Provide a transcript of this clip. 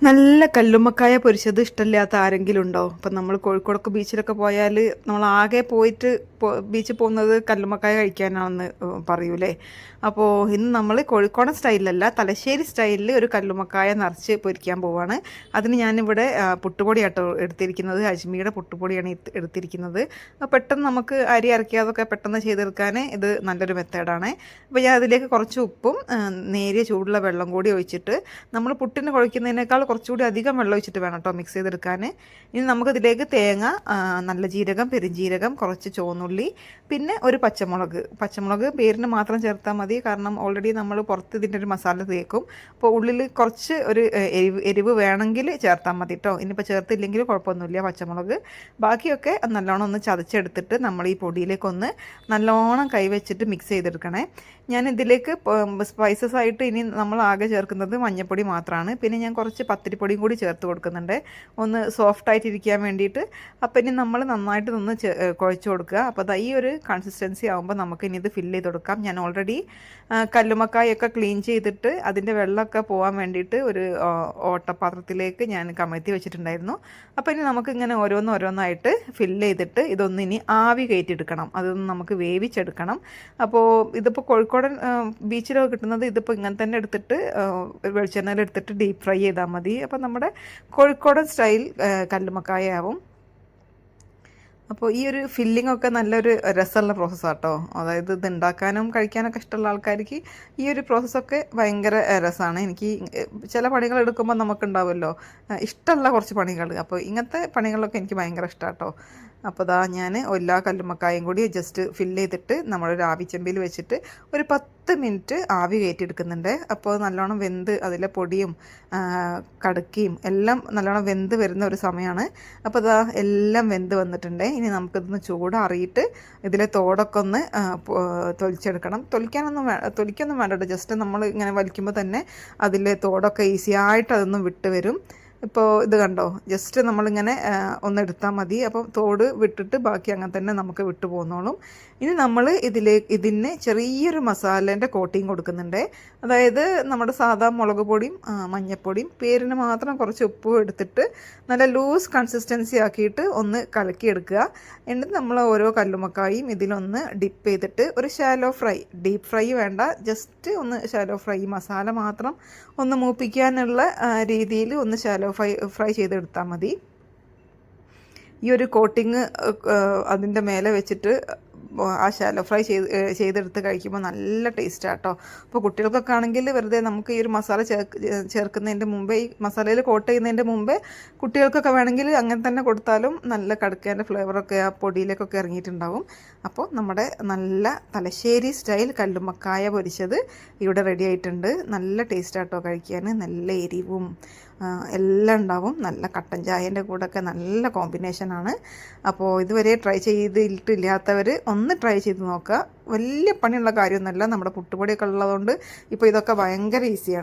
നല്ല കല്ലുമ്മക്കായ പൊരിച്ചത് ഇഷ്ടമില്ലാത്ത ആരെങ്കിലും ഉണ്ടോ? ഇപ്പം നമ്മൾ കോഴിക്കോടൊക്കെ ബീച്ചിലൊക്കെ പോയാൽ നമ്മൾ ആകെ പോയിട്ട് ബീച്ചിൽ പോകുന്നത് കല്ലുമ്മക്കായ കഴിക്കാനാണെന്ന് പറയൂലേ. അപ്പോൾ ഇന്ന് നമ്മൾ കോഴിക്കോടൻ സ്റ്റൈലിലല്ല, തലശ്ശേരി സ്റ്റൈലിൽ ഒരു കല്ലുമ്മക്കായ നിറച്ച് പൊരിക്കാൻ പോവാണ്. അതിന് ഞാനിവിടെ പുട്ടുപൊടിയാട്ടോ എടുത്തിരിക്കുന്നത്. അജ്മിയുടെ പുട്ടുപൊടിയാണ് എടുത്തിരിക്കുന്നത്. പെട്ടെന്ന് നമുക്ക് അരി അരയ്ക്കാതൊക്കെ പെട്ടെന്ന് ചെയ്തെടുക്കാൻ ഇത് നല്ലൊരു മെത്തേഡാണ്. അപ്പോൾ ഞാൻ അതിലേക്ക് കുറച്ച് ഉപ്പും നേരിയ ചൂടുള്ള വെള്ളം കൂടി ഒഴിച്ചിട്ട്, നമ്മൾ പുട്ടിന് കുഴയ്ക്കുന്നതിനേക്കാൾ കുറച്ചുകൂടി അധികം വെള്ളം ഒഴിച്ചിട്ട് വേണം കേട്ടോ മിക്സ് ചെയ്തെടുക്കാൻ. ഇനി നമുക്കിതിലേക്ക് തേങ്ങ, നല്ല ജീരകം, പെരുംജീരകം, കുറച്ച് ചുവന്നുള്ളി, പിന്നെ ഒരു പച്ചമുളക് പേരിന് മാത്രം ചേർത്താൽ മതി. കാരണം ഓൾറെഡി നമ്മൾ പുറത്ത് ഇതിൻ്റെ ഒരു മസാല തേക്കും. അപ്പോൾ ഉള്ളിൽ കുറച്ച് ഒരു എരിവ് വേണമെങ്കിൽ ചേർത്താൽ മതി കേട്ടോ. ഇനിയിപ്പോൾ ചേർത്തില്ലെങ്കിൽ കുഴപ്പമൊന്നുമില്ല. പച്ചമുളക് ബാക്കിയൊക്കെ നല്ലോണം ഒന്ന് ചതച്ചെടുത്തിട്ട് നമ്മൾ ഈ പൊടിയിലേക്കൊന്ന് നല്ലോണം കൈവച്ചിട്ട് മിക്സ് ചെയ്തെടുക്കണേ. ഞാൻ ഇതിലേക്ക് സ്പൈസസ് ആയിട്ട് ഇനി നമ്മൾ ആകെ ചേർക്കുന്നത് മഞ്ഞൾപ്പൊടി മാത്രമാണ്. പിന്നെ ഞാൻ കുറച്ച് പത്തിരിപ്പൊടിയും കൂടി ചേർത്ത് കൊടുക്കുന്നുണ്ട്, ഒന്ന് സോഫ്റ്റ് ആയിട്ടിരിക്കാൻ വേണ്ടിയിട്ട്. അപ്പം ഇനി നമ്മൾ നന്നായിട്ട് ഒന്ന് കുഴച്ച് കൊടുക്കുക. അപ്പോൾ ഈ ഒരു കൺസിസ്റ്റൻസി ആകുമ്പോൾ നമുക്ക് ഇനി ഇത് ഫില്ല് ചെയ്ത് കൊടുക്കാം. ഞാൻ ഓൾറെഡി കല്ലുമ്മക്കായൊക്കെ ക്ലീൻ ചെയ്തിട്ട് അതിൻ്റെ വെള്ളമൊക്കെ പോകാൻ വേണ്ടിയിട്ട് ഒരു ഓട്ടപാത്രത്തിലേക്ക് ഞാൻ കമഴ്ത്തി വെച്ചിട്ടുണ്ടായിരുന്നു. അപ്പോൾ ഇനി നമുക്കിങ്ങനെ ഓരോന്നായിട്ട് ഫില്ല് ചെയ്തിട്ട് ഇതൊന്ന് ഇനി ആവി കയറ്റിയെടുക്കണം. അതൊന്ന് നമുക്ക് വേവിച്ചെടുക്കണം. അപ്പോൾ ഇതിപ്പോൾ കോഴിക്കോടൻ ബീച്ചിലൊക്കെ കിട്ടുന്നത് ഇതിപ്പോൾ ഇങ്ങനെ തന്നെ എടുത്തിട്ട് വെളിച്ചെണ്ണയിൽ എടുത്തിട്ട് ഡീപ്പ് ഫ്രൈ ചെയ്താൽ മതി. അപ്പോൾ നമ്മുടെ കോഴിക്കോടൻ സ്റ്റൈൽ കല്ലുമ്മക്കായ ആവും. അപ്പോൾ ഈ ഒരു ഫില്ലിംഗ് ഒക്കെ നല്ലൊരു രസമുള്ള പ്രോസസ്സാണ് കേട്ടോ. അതായത് ഇത് ഉണ്ടാക്കാനും കഴിക്കാനൊക്കെ ഇഷ്ടമുള്ള ആൾക്കാർക്ക് ഈ ഒരു പ്രോസസ്സൊക്കെ ഭയങ്കര രസമാണ്. എനിക്ക് ചില പണികൾ എടുക്കുമ്പോൾ നമുക്കുണ്ടാവുമല്ലോ ഇഷ്ടമുള്ള കുറച്ച് പണികൾ, അപ്പോൾ ഇങ്ങനത്തെ പണികളൊക്കെ എനിക്ക് ഭയങ്കര ഇഷ്ടമാണ് കേട്ടോ. അപ്പോൾ ഞാൻ എല്ലാ കല്ലുമ്മക്കായും കൂടി ജസ്റ്റ് ഫില്ല് ചെയ്തിട്ട് നമ്മളൊരു ആവിച്ചെമ്പിൽ വെച്ചിട്ട് ഒരു 10 മിനിറ്റ് ആവി കയറ്റിയെടുക്കുന്നുണ്ട്. അപ്പോൾ നല്ലോണം വെന്ത് അതിലെ പൊടിയും കടുക്കയും എല്ലാം നല്ലോണം വെന്ത് വരുന്ന ഒരു സമയമാണ്. അപ്പോൾ എല്ലാം വെന്ത് വന്നിട്ടുണ്ട്. ഇനി നമുക്കിതൊന്ന് ചൂടാറിയിട്ട് ഇതിലെ തോടൊക്കെ ഒന്ന് തൊലിച്ചെടുക്കണം. തൊലിക്കൊന്നും വേണ്ട, ജസ്റ്റ് നമ്മൾ ഇങ്ങനെ വലിക്കുമ്പോൾ തന്നെ അതിലെ തോടൊക്കെ ഈസി ആയിട്ട് അതൊന്നും വിട്ട് വരും. ഇപ്പോൾ ഇത് കണ്ടോ, ജസ്റ്റ് നമ്മളിങ്ങനെ ഒന്നെടുത്താൽ മതി. അപ്പം തോട് വിട്ടിട്ട് ബാക്കി അങ്ങനെ തന്നെ നമുക്ക് വിട്ടു പോന്നോളും. ഇനി നമ്മൾ ഇതിന് ചെറിയൊരു മസാലേൻ്റെ കോട്ടിങ് കൊടുക്കുന്നുണ്ട്. അതായത് നമ്മുടെ സാധാ മുളക് പൊടിയും മഞ്ഞൾപ്പൊടിയും പേരിന് മാത്രം കുറച്ച് ഉപ്പും എടുത്തിട്ട് നല്ല ലൂസ് കൺസിസ്റ്റൻസി ആക്കിയിട്ട് ഒന്ന് കലക്കിയെടുക്കുക. എന്നിട്ട് നമ്മൾ ഓരോ കല്ലുമ്മക്കായും ഇതിലൊന്ന് ഡിപ്പ് ചെയ്തിട്ട് ഒരു ഷാലോ ഫ്രൈ, ഡീപ്പ് ഫ്രൈ വേണ്ട, ജസ്റ്റ് ഒന്ന് ഷാലോ ഫ്രൈ, മസാല മാത്രം ഒന്ന് മൂപ്പിക്കാനുള്ള രീതിയിൽ ഒന്ന് ഷാലോ ഫ്രൈ ചെയ്തെടുത്താൽ മതി. ഈ ഒരു കോട്ടിങ് അതിൻ്റെ മേലെ വെച്ചിട്ട് ആ ഷാലോ ഫ്രൈ ചെയ്തെടുത്ത് കഴിക്കുമ്പോൾ നല്ല ടേസ്റ്റാണ് കേട്ടോ. അപ്പോൾ കുട്ടികൾക്കൊക്കെ ആണെങ്കിൽ വെറുതെ നമുക്ക് ഈ ഒരു മസാല ചേർക്കുന്നതിൻ്റെ മുമ്പേ, ഈ മസാലയിൽ കോട്ട് ചെയ്യുന്നതിൻ്റെ മുമ്പേ കുട്ടികൾക്കൊക്കെ വേണമെങ്കിൽ അങ്ങനെ തന്നെ കൊടുത്താലും നല്ല കടുക്കേൻ്റെ ഫ്ലേവറൊക്കെ ആ പൊടിയിലേക്കൊക്കെ ഇറങ്ങിയിട്ടുണ്ടാവും. അപ്പോൾ നമ്മുടെ നല്ല തലശ്ശേരി സ്റ്റൈൽ കല്ലുമ്മക്കായ പൊരിച്ചത് ഇവിടെ റെഡി ആയിട്ടുണ്ട്. നല്ല ടേസ്റ്റാണ് കേട്ടോ കഴിക്കാൻ. നല്ല എരിവും എല്ലാം ഉണ്ടാവും. നല്ല കട്ടൻ ചായൻ്റെ കൂടെയൊക്കെ നല്ല കോമ്പിനേഷനാണ്. അപ്പോൾ ഇതുവരെ ട്രൈ ചെയ്തിട്ടില്ലാത്തവർ ഒന്ന് ട്രൈ ചെയ്ത് നോക്കുക. വലിയ പണിയുള്ള കാര്യമൊന്നുമല്ല, നമ്മുടെ പുട്ടുപൊടിയൊക്കെ ഉള്ളതുകൊണ്ട് ഇപ്പോൾ ഇതൊക്കെ ഭയങ്കര ഈസിയാണ്.